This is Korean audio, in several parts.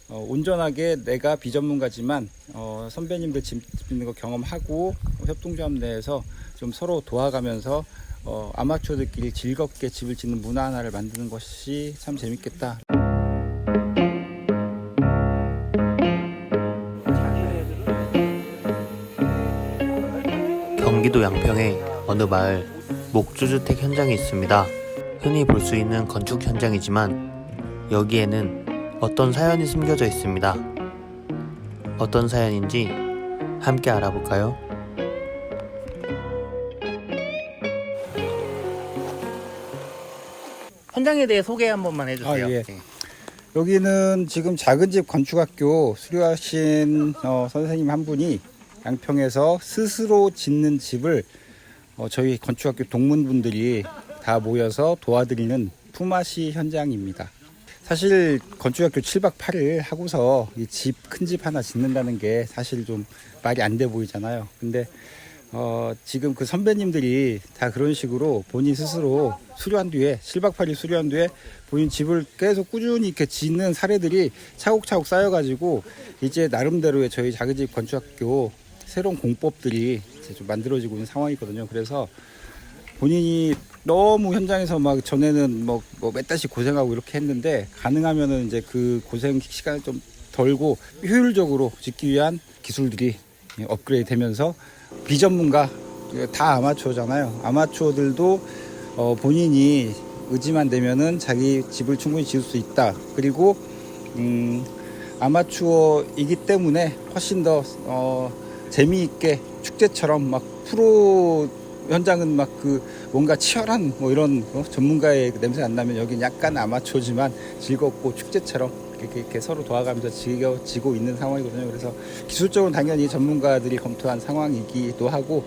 온전하게 내가 비전문가지만 선배님들 집 짓는 거 경험하고 협동조합 내에서 좀 서로 도와가면서 아마추어들끼리 즐겁게 집을 짓는 문화 하나를 만드는 것이 참 재밌겠다. 경기도 양평의 어느 마을 목조주택 현장이 있습니다. 흔히 볼 수 있는 건축 현장이지만 여기에는 어떤 사연이 숨겨져 있습니다. 어떤 사연인지 함께 알아볼까요? 현장에 대해 소개 한 번만 해주세요. 예. 여기는 지금 작은 집 건축학교 수료하신 선생님 한 분이 양평에서 스스로 짓는 집을 저희 건축학교 동문분들이 다 모여서 도와드리는 품앗이 현장입니다. 사실 건축학교 7박 8일 하고서 이 집, 큰 집 하나 짓는다는 게 사실 좀 말이 안 돼 보이잖아요. 근데 지금 그 선배님들이 다 그런 식으로 본인 스스로 수료한 뒤에 7박 8일 수료한 뒤에 본인 집을 계속 꾸준히 이렇게 짓는 사례들이 차곡차곡 쌓여가지고 이제 나름대로의 저희 작은 집 건축학교 새로운 공법들이 이제 좀 만들어지고 있는 상황이거든요. 그래서 본인이 너무 현장에서 막 전에는 뭐 몇 달씩 고생하고 이렇게 했는데 가능하면은 이제 그 고생 시간을 좀 덜고 효율적으로 짓기 위한 기술들이 업그레이드 되면서 비전문가 다 아마추어잖아요. 아마추어들도 본인이 의지만 되면은 자기 집을 충분히 지을 수 있다. 그리고 아마추어이기 때문에 훨씬 더 재미있게 축제처럼 막 프로 현장은 막 그 뭔가 치열한 뭐 이런 전문가의 그 냄새가 안 나면 여긴 약간 아마추어지만 즐겁고 축제처럼 이렇게 서로 도와가면서 즐겨지고 있는 상황이거든요. 그래서 기술적으로 당연히 전문가들이 검토한 상황이기도 하고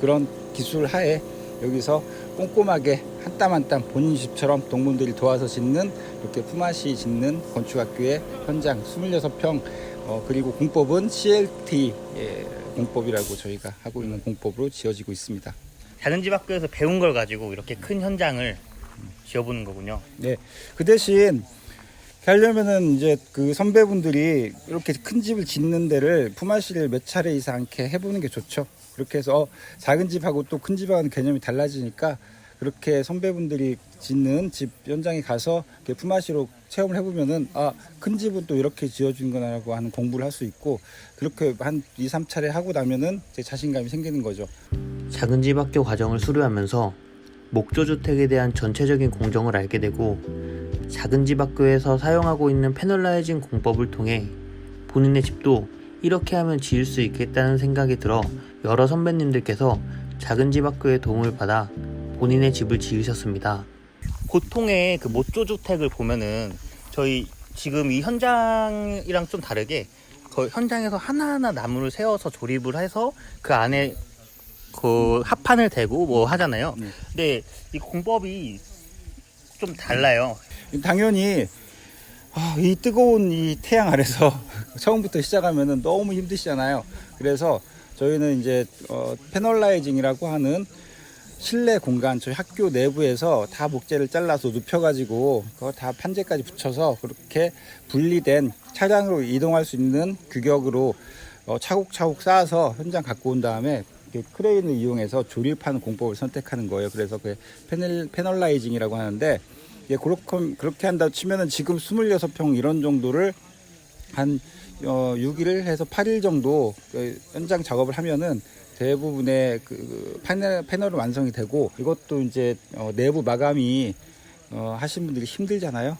그런 기술 하에 여기서 꼼꼼하게 한 땀 한 땀 본인 집처럼 동문들이 도와서 짓는 이렇게 품앗이 짓는 건축학교의 현장 26평 그리고 공법은 CLT 공법이라고 저희가 하고 있는 공법으로 지어지고 있습니다. 작은 집 학교에서 배운 걸 가지고 이렇게 큰 현장을 지어보는 거군요. 네, 그 대신 하려면은 이제 그 선배분들이 이렇게 큰 집을 짓는 데를 품앗이를 몇 차례 이상 이렇게 해보는 게 좋죠. 그렇게 해서 작은 집하고 또 큰 집하고는 개념이 달라지니까 그렇게 선배분들이 짓는 집 현장에 가서 이렇게 품앗이로 체험을 해보면은 큰 집은 또 이렇게 지어준 거라고 하는 공부를 할 수 있고 그렇게 한 2, 3차례 하고 나면은 제 자신감이 생기는 거죠. 작은 집 학교 과정을 수료하면서 목조주택에 대한 전체적인 공정을 알게 되고 작은 집 학교에서 사용하고 있는 패널라이징 공법을 통해 본인의 집도 이렇게 하면 지을 수 있겠다는 생각이 들어 여러 선배님들께서 작은 집 학교의 도움을 받아 본인의 집을 지으셨습니다. 보통의 그 목조주택을 보면은 저희 지금 이 현장이랑 좀 다르게 그 현장에서 하나하나 나무를 세워서 조립을 해서 그 안에 그 합판을 대고 뭐 하잖아요. 근데 이 공법이 좀 달라요. 당연히 이 뜨거운 이 태양 아래서 처음부터 시작하면은 너무 힘드시잖아요. 그래서 저희는 이제 패널라이징이라고 하는 실내 공간 저희 학교 내부에서 다 목재를 잘라서 눕혀가지고 그거 다 판재까지 붙여서 그렇게 분리된 차량으로 이동할 수 있는 규격으로 차곡차곡 쌓아서 현장 갖고 온 다음에 크레인을 이용해서 조립하는 공법을 선택하는 거예요. 그래서 그 패널라이징이라고 하는데 그렇게 한다 치면은 지금 26평 이런 정도를 한 6일 해서 8일 정도 현장 작업을 하면은 대부분의 그 패널은 완성이 되고 이것도 이제 내부 마감이 하신 분들이 힘들잖아요.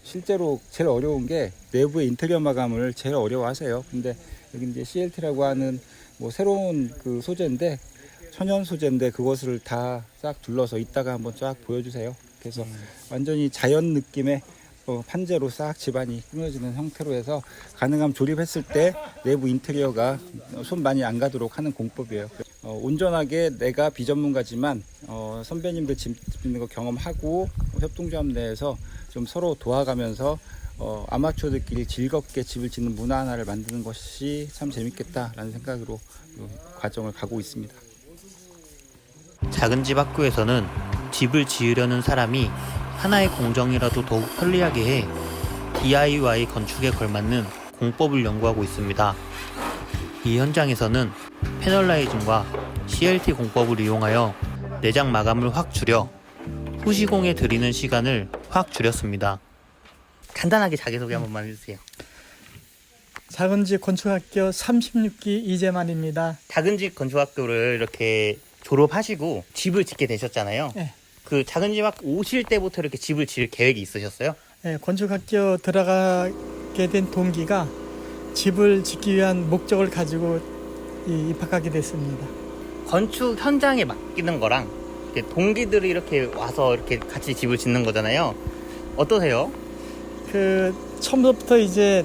실제로 제일 어려운 게 내부의 인테리어 마감을 제일 어려워하세요. 근데 여기 이제 CLT라고 하는 뭐 새로운 그 소재인데 천연 소재인데 그것을 다 싹 둘러서 이따가 한번 쫙 보여주세요. 그래서 완전히 자연 느낌의 판재로 싹 집안이 꾸며지는 형태로 해서 가능하면 조립했을 때 내부 인테리어가 손 많이 안 가도록 하는 공법이에요. 온전하게 내가 비전문가지만 선배님들 집 짓는 거 경험하고 협동조합 내에서 좀 서로 도와가면서 아마추어들끼리 즐겁게 집을 짓는 문화 하나를 만드는 것이 참 재밌겠다라는 생각으로 과정을 가고 있습니다. 작은 집 학교에서는 집을 지으려는 사람이 하나의 공정이라도 더욱 편리하게 해 DIY 건축에 걸맞는 공법을 연구하고 있습니다. 이 현장에서는 패널라이징과 CLT 공법을 이용하여 내장 마감을 확 줄여 후시공에 들이는 시간을 확 줄였습니다. 간단하게 자기소개 한 번만 해주세요. 작은집 건축학교 36기 이재만입니다. 작은집 건축학교를 이렇게 졸업하시고 집을 짓게 되셨잖아요. 네. 그 작은집 학교 오실 때부터 이렇게 집을 지을 계획이 있으셨어요? 네, 건축학교 들어가게 된 동기가 집을 짓기 위한 목적을 가지고 입학하게 됐습니다. 건축 현장에 맡기는 거랑 이렇게 동기들이 이렇게 와서 이렇게 같이 집을 짓는 거잖아요. 어떠세요? 처음부터 이제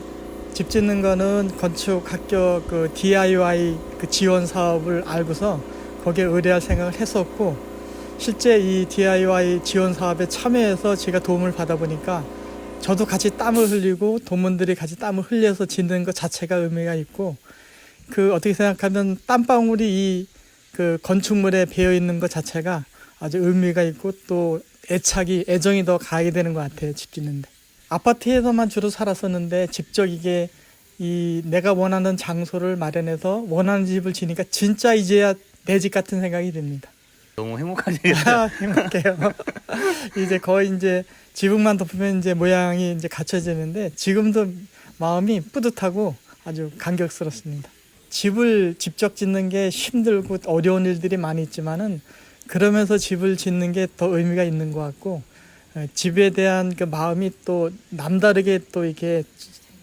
집 짓는 거는 건축학교 DIY 지원 사업을 알고서 거기에 의뢰할 생각을 했었고, 실제 이 DIY 지원 사업에 참여해서 제가 도움을 받아보니까 저도 같이 땀을 흘리고 동문들이 같이 땀을 흘려서 짓는 것 자체가 의미가 있고, 어떻게 생각하면 땀방울이 이 건축물에 배어 있는 것 자체가 아주 의미가 있고 또 애정이 더 가게 되는 것 같아요. 집 짓는데. 아파트에서만 주로 살았었는데 직접 이게 내가 원하는 장소를 마련해서 원하는 집을 지니까 진짜 이제야 내 집 같은 생각이 듭니다. 너무 행복하시겠어요? 행복해요. 이제 거의 이제 지붕만 덮으면 이제 모양이 이제 갖춰지는데 지금도 마음이 뿌듯하고 아주 감격스럽습니다. 집을 직접 짓는 게 힘들고 어려운 일들이 많이 있지만은 그러면서 집을 짓는 게 더 의미가 있는 것 같고, 집에 대한 그 마음이 또 남다르게 또 이렇게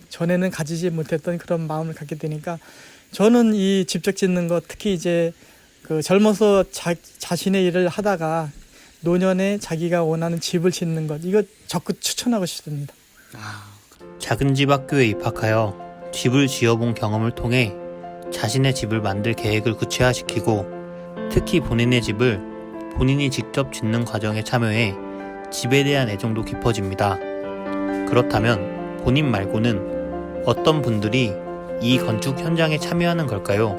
전에는 가지지 못했던 그런 마음을 갖게 되니까 저는 이 직접 짓는 거 특히 이제 젊어서 자신의 일을 하다가 노년에 자기가 원하는 집을 짓는 것, 이거 적극 추천하고 싶습니다. 작은 집 학교에 입학하여 집을 지어본 경험을 통해 자신의 집을 만들 계획을 구체화시키고 특히 본인의 집을 본인이 직접 짓는 과정에 참여해 집에 대한 애정도 깊어집니다. 그렇다면 본인 말고는 어떤 분들이 이 건축 현장에 참여하는 걸까요?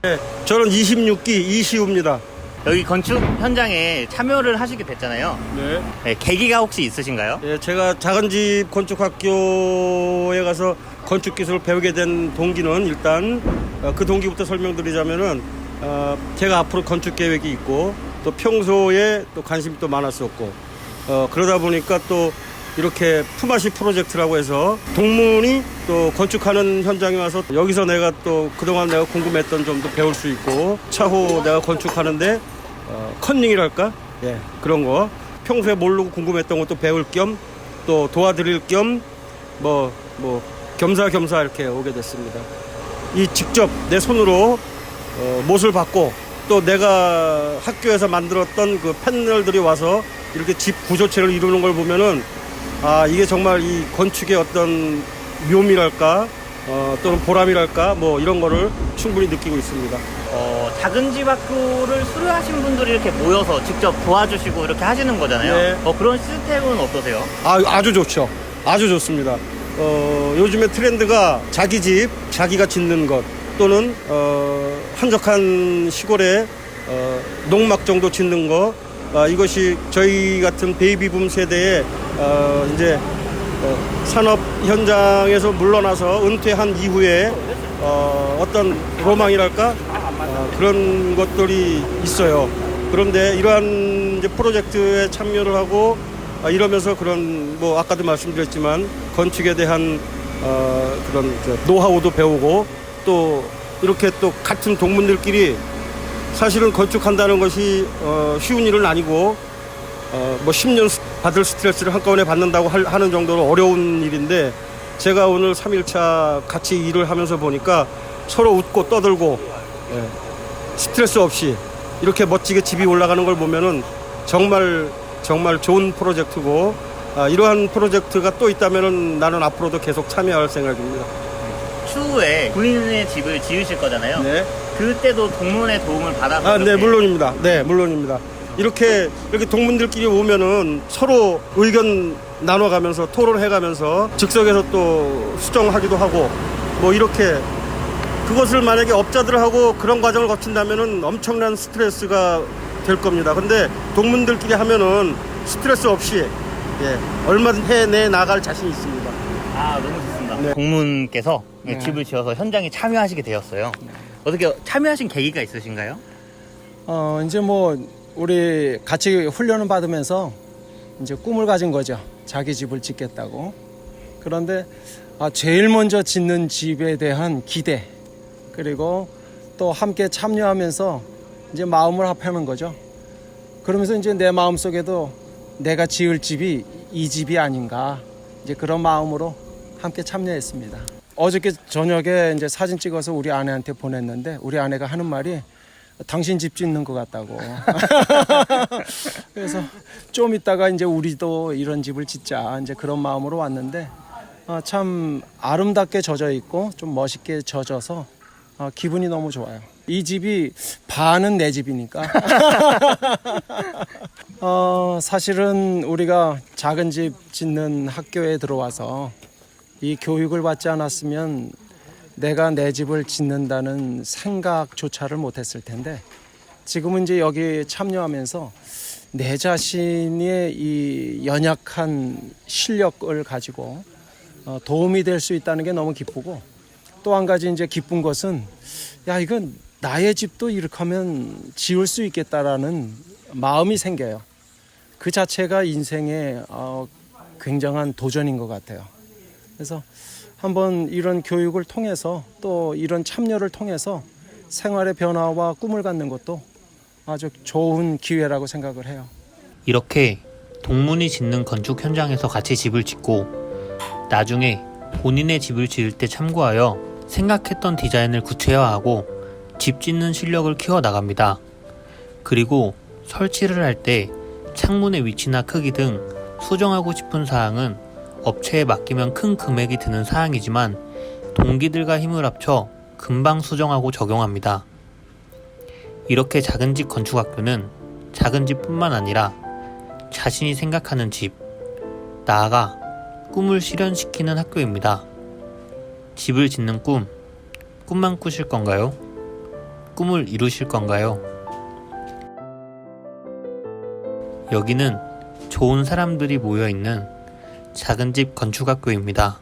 네, 저는 26기 이시우입니다. 여기 건축 현장에 참여를 하시게 됐잖아요. 네. 네, 계기가 혹시 있으신가요? 예, 제가 작은집 건축학교에 가서 건축 기술을 배우게 된 동기는 일단 그 동기부터 설명드리자면은 제가 앞으로 건축 계획이 있고 또 평소에 또 관심이 또 많았었고 그러다 보니까 또 이렇게 품앗이 프로젝트라고 해서 동문이 또 건축하는 현장에 와서 여기서 내가 또 그동안 내가 궁금했던 점도 배울 수 있고 차후 내가 건축하는데 컨닝이랄까? 예, 그런 거 평소에 모르고 궁금했던 것도 배울 겸 또 도와드릴 겸 겸사겸사 이렇게 오게 됐습니다. 이 직접 내 손으로 못을 받고 또 내가 학교에서 만들었던 그 패널들이 와서 이렇게 집 구조체를 이루는 걸 보면은 이게 정말 이 건축의 어떤 묘미랄까 또는 보람이랄까 이런 거를 충분히 느끼고 있습니다. 작은 집 학교를 수료하신 분들이 이렇게 모여서 직접 도와주시고 이렇게 하시는 거잖아요. 네. 그런 시스템은 어떠세요? 아주 좋죠. 아주 좋습니다. 요즘에 트렌드가 자기 집, 자기가 짓는 것 또는 한적한 시골에 농막 정도 짓는 거 이것이 저희 같은 베이비붐 세대의 이제 산업 현장에서 물러나서 은퇴한 이후에 어떤 로망이랄까 그런 것들이 있어요. 그런데 이러한 이제 프로젝트에 참여를 하고 이러면서 그런 아까도 말씀드렸지만 건축에 대한 그런 노하우도 배우고 또 이렇게 또 같은 동문들끼리 사실은 건축한다는 것이 쉬운 일은 아니고 10년 받을 스트레스를 한꺼번에 받는다고 하는 정도로 어려운 일인데 제가 오늘 3일차 같이 일을 하면서 보니까 서로 웃고 떠들고 스트레스 없이 이렇게 멋지게 집이 올라가는 걸 보면은 정말 좋은 프로젝트고 이러한 프로젝트가 또 있다면은 나는 앞으로도 계속 참여할 생각입니다. 추후에 본인의 집을 지으실 거잖아요. 네. 그때도 동문의 도움을 받아서 네, 물론입니다. 네, 물론입니다. 이렇게 동문들끼리 오면은 서로 의견 나눠가면서 토론해가면서 즉석에서 또 수정하기도 하고 이렇게 그것을 만약에 업자들하고 그런 과정을 거친다면은 엄청난 스트레스가 될 겁니다. 근데 동문들끼리 하면은 스트레스 없이 예, 얼마든 해내 나갈 자신이 있습니다. 아, 너무 좋습니다. 네. 공무원께서 네. 집을 지어서 현장에 참여하시게 되었어요. 어떻게 참여하신 계기가 있으신가요? 이제 뭐 우리 같이 훈련을 받으면서 이제 꿈을 가진 거죠. 자기 집을 짓겠다고. 그런데 제일 먼저 짓는 집에 대한 기대, 그리고 또 함께 참여하면서 이제 마음을 합하는 거죠. 그러면서 이제 내 마음 속에도 내가 지을 집이 이 집이 아닌가, 이제 그런 마음으로 함께 참여했습니다. 어저께 저녁에 이제 사진 찍어서 우리 아내한테 보냈는데 우리 아내가 하는 말이 당신 집 짓는 것 같다고. 그래서 좀 이따가 이제 우리도 이런 집을 짓자, 이제 그런 마음으로 왔는데 참 아름답게 젖어 있고 좀 멋있게 젖어서 기분이 너무 좋아요. 이 집이 반은 내 집이니까. 사실은 우리가 작은 집 짓는 학교에 들어와서 이 교육을 받지 않았으면 내가 내 집을 짓는다는 생각조차를 못했을 텐데, 지금은 이제 여기 참여하면서 내 자신의 이 연약한 실력을 가지고 도움이 될 수 있다는 게 너무 기쁘고, 또 한 가지 이제 기쁜 것은 야, 이건 나의 집도 이렇게 하면 지을 수 있겠다라는 마음이 생겨요. 그 자체가 인생의 굉장한 도전인 것 같아요. 그래서 한번 이런 교육을 통해서 또 이런 참여를 통해서 생활의 변화와 꿈을 갖는 것도 아주 좋은 기회라고 생각을 해요. 이렇게 동문이 짓는 건축 현장에서 같이 집을 짓고 나중에 본인의 집을 지을 때 참고하여 생각했던 디자인을 구체화하고 집 짓는 실력을 키워 나갑니다. 그리고 설치를 할 때 창문의 위치나 크기 등 수정하고 싶은 사항은 업체에 맡기면 큰 금액이 드는 사항이지만 동기들과 힘을 합쳐 금방 수정하고 적용합니다. 이렇게 작은 집 건축학교는 작은 집뿐만 아니라 자신이 생각하는 집, 나아가 꿈을 실현시키는 학교입니다. 집을 짓는 꿈만 꾸실 건가요? 꿈을 이루실 건가요? 여기는 좋은 사람들이 모여있는 작은 집 건축학교입니다.